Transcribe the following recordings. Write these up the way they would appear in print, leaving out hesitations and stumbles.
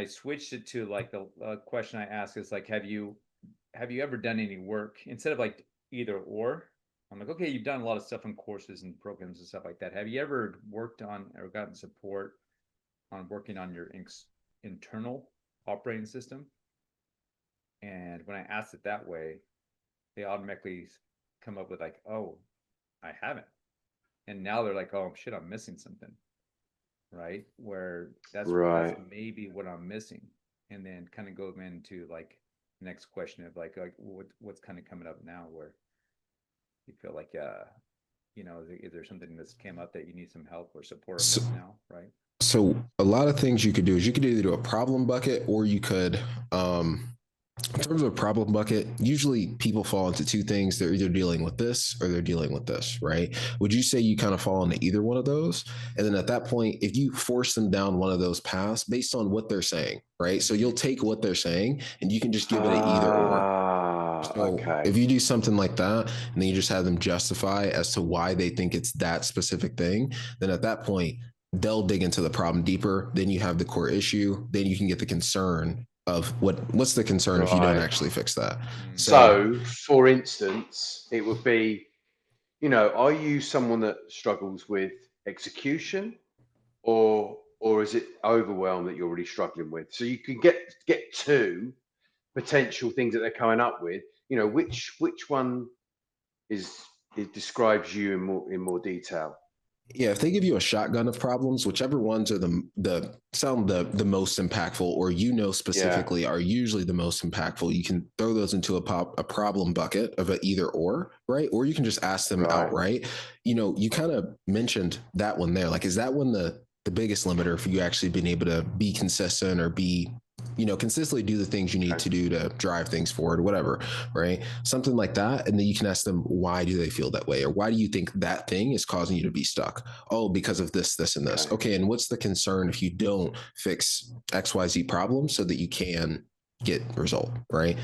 I switched it to like the question I ask is like, have you ever done any work instead of like either or? I'm like, okay, you've done a lot of stuff in courses and programs and stuff like that. Have you ever worked on or gotten support on working on your internal operating system? And when I asked it that way, they automatically come up with like, oh, I haven't. And now they're like, oh shit, I'm missing something, right? Where that's Right. maybe what I'm missing, and then kind of go into like next question of like what's kind of coming up now where you feel like is there something that's came up that you need some help or support So, with now, right? so a lot of things you could do is you could either do a problem bucket or you could, in terms of a problem bucket, usually people fall into two things. They're either dealing with this or they're dealing with this, right? Would you say you kind of fall into either one of those? And then at that point, if you force them down one of those paths based on what they're saying, right? So you'll take what they're saying and you can just give it a either or. So Okay. if you do something like that and then you just have them justify as to why they think it's that specific thing, then at that point, they'll dig into the problem deeper. Then you have the core issue. Then you can get the concern of what's the concern if you don't Right. actually fix that. Mm. So So, for instance, it would be, are you someone that struggles with execution, or is it overwhelm that you're really struggling with? So you can get two potential things that they're coming up with. Which one is it describes you in more detail? yeah, if they give you a shotgun of problems, whichever ones are the sound the most impactful, or Yeah. specifically are usually the most impactful, you can throw those into a problem bucket of a either or, right? Or you can just ask them Right. outright. You kind of mentioned that one there. Like, is that one the biggest limiter for you actually being able to be consistent or be consistently do the things you need Okay. to do to drive things forward, whatever, right? Something like that. And then you can ask them, why do they feel that way? Or why do you think that thing is causing you to be stuck? Oh, because of this, this, and this. Okay. Okay. And what's the concern if you don't fix XYZ problem so that you can get result, right?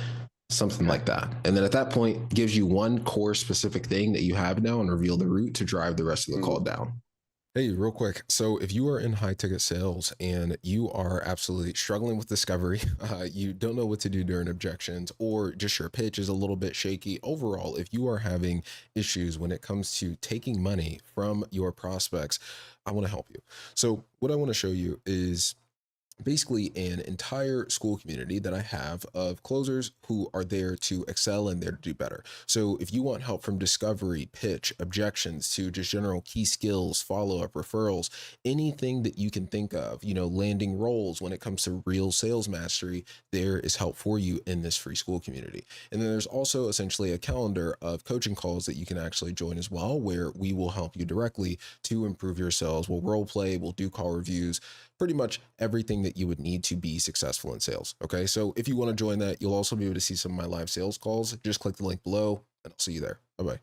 Something Okay. like that. And then at that point, gives you one core specific thing that you have now and reveal the route to drive the rest of the call Mm. down. Hey, real quick. So, if you are in high ticket sales and you are absolutely struggling with discovery, you don't know what to do during objections, or just your pitch is a little bit shaky overall, if you are having issues when it comes to taking money from your prospects, I want to help you. So, what I want to show you is basically an entire school community that I have of closers who are there to excel and there to do better. So if you want help from discovery, pitch, objections to just general key skills, follow up, referrals, anything that you can think of, landing roles when it comes to real sales mastery, there is help for you in this free school community. And then there's also essentially a calendar of coaching calls that you can actually join as well, where we will help you directly to improve your sales. We'll role play, we'll do call reviews, pretty much everything that you would need to be successful in sales. Okay. So if you want to join that, you'll also be able to see some of my live sales calls. Just click the link below and I'll see you there. Bye bye.